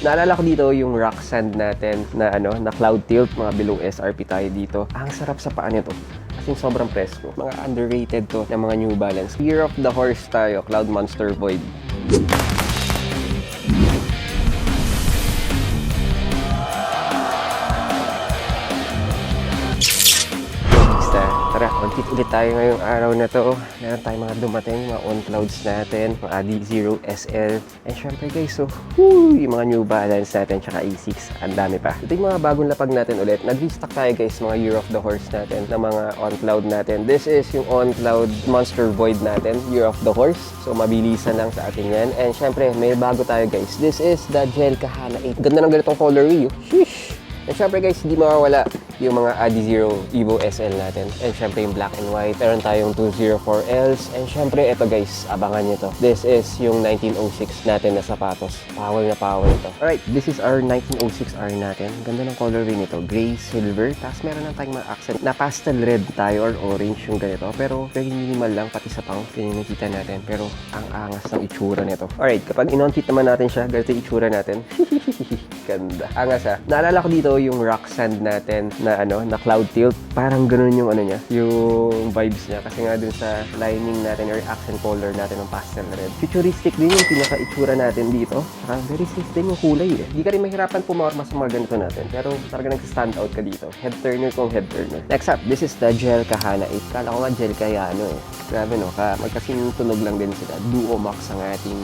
Naalala ko dito yung rock sand natin na na cloud tilt, mga below SRP tayo dito. Ang sarap sa paa nito. Kasi sobrang presko. Mga underrated to ng mga New Balance. Year of the Horse tayo, Cloud Monster Void. Tara, on-fit ulit tayo ngayong araw na to. Meron tayong mga dumating, mga on-clouds natin, mga D0 SL. And syempre guys, yung mga New Balance natin, tsaka A6, ang dami pa. Ito yung mga bagong lapag natin ulit. Nag-restock tayo guys, mga Year of the Horse natin, na mga on-cloud natin. This is yung on-cloud Monster Void natin, Year of the Horse. So, mabilisan lang sa atin yan. And syempre, may bago tayo guys. This is the Gel Kahana 8. Ganda ng ganitong colorway, Sheesh! And syempre guys, hindi mawawala yung mga AD0 Evo SL natin. And syempre yung black and white. Meron tayong 204Ls. And syempre ito guys, abangan nyo to. This is yung 1906 natin na sapatos. Power na power ito. Alright, this is our 1906R natin. Ganda ng colorway nito. Gray, silver. Tapos meron lang tayong mga accent na pastel red tayo or orange yung ganito. Pero very minimal lang pati sa pang. Yun yung nakita natin. Pero ang angas ng itsura nito. Alright, kapag in-on-fit naman natin siya, ganito yung itsura natin. Ganda. Angas ha. Naalala ko dito yung rock sand natin na na cloud tilt. Parang ganun yung niya, yung vibes niya. Kasi nga dun sa lining natin or accent color natin ng pastel red. Futuristic din yung pinaka-itsura natin dito. Saka very safe din yung kulay Hindi ka rin mahirapan pumarma sa mga ganito natin. Pero talaga nag-stand out ka dito. Head turner kung head turner. Next up, this is the Gel Kahana 8. Kala ko nga Gel Kayano Grabe magkasing tunog lang din sila. Duo Max ang ating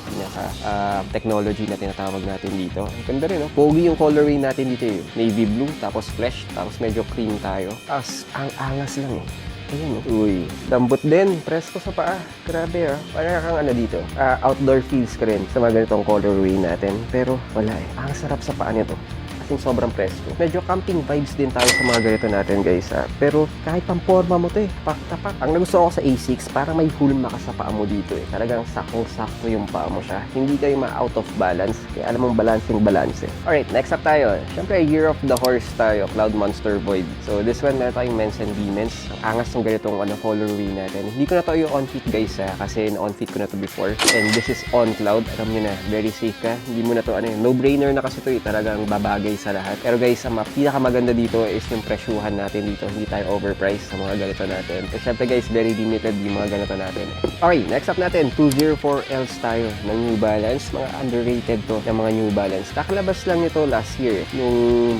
technology na tinatawag natin dito. Ang ganda rin Pogi yung colorway natin dito Navy blue, tapos flesh, tapos medyo cream tayo. Tapos ang angas lang Ayun Uy, lambot din. Presko sa paa. Grabe Parang kang dito. Outdoor feels ka rin sa mga ganitong colorway natin. Pero wala Ang sarap sa paa nito. Sobrang presko. Medyo camping vibes din tayo sa mga ganito natin guys Pero kahit pamporma mo to pak-tapak. Ang nagustuhan ko sa A6, parang may hulma ka sa paa mo dito Talagang sakong-sakto yung paa mo siya. Hindi kayo ma-out of balance. Kaya alam mong balance Alright, next up tayo. Siyempre, Year of the Horse tayo, Cloud Monster Void. So this one, meron tayong men's and women's. Ang angas ng ganitong colorway natin. Hindi ko na to yung on-fit guys kasi na-on-fit ko na to before. And this is on cloud. Alam nyo na, very safe ka. Hindi mo na to no-brainer na kasi to Talagang babagay sa lahat. Pero guys, ang pinakamaganda dito is yung presyuhan natin dito. Hindi tayo overpriced sa mga ganito natin. At syempre guys, very limited yung mga ganito natin. Okay, next up natin, 204Ls tayo ng New Balance. Mga underrated to ng mga New Balance. Kakalabas lang nito last year, yung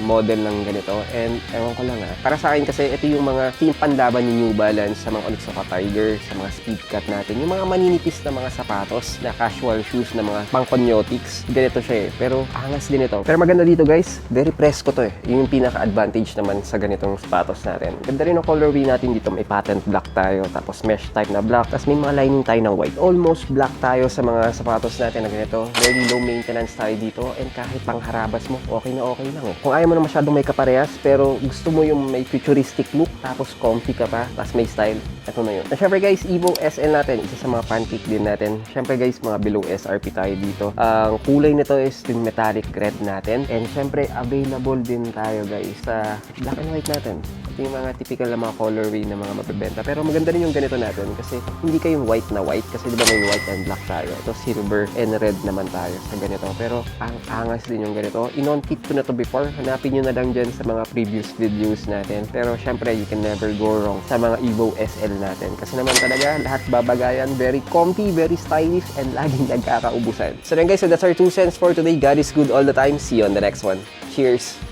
model ng ganito. And ewan ko lang para sa akin kasi ito yung mga team panlaban ni New Balance sa mga Onitsuka Tiger, sa mga speed cut natin. Yung mga maninipis na mga sapatos, na casual shoes, na mga pang-conyotics. Ganito siya Pero angas din ito. Pero maganda dito guys, very presko to Yun yung pinaka-advantage naman sa ganitong sapatos natin. Ganda rin ang colorway natin dito. May patent black tayo, tapos mesh type na black, tapos may mga lining tayo ng white. Almost black tayo sa mga sapatos natin na ganito. Very low maintenance tayo dito, and kahit pangharabas mo, okay na okay lang Kung ayaw mo na masyadong may kaparehas, pero gusto mo yung may futuristic look, tapos comfy ka pa, tapos may style, ito na yun. And syempre guys, Evo SL natin, isa sa mga pancake din natin. Syempre guys, mga below SRP tayo dito. Ang kulay nito is yung metallic red natin, and syempre available din tayo guys sa black and white natin. Ito yung mga typical na mga colorway na mga mabibenta. Pero maganda rin yung ganito natin kasi hindi kayong white na white kasi di ba may white and black tayo. Ito silver and red naman tayo sa ganito. Pero ang angas din yung ganito. In-on-kit ko na to before. Hanapin nyo na lang dyan sa mga previous videos natin. Pero syempre you can never go wrong sa mga Evo SL natin. Kasi naman talaga lahat babagayan. Very comfy, very stylish, and laging nagkakaubusan. So then guys, so that's our 2 cents for today. God is good all the time. See you on the next one. Cheers!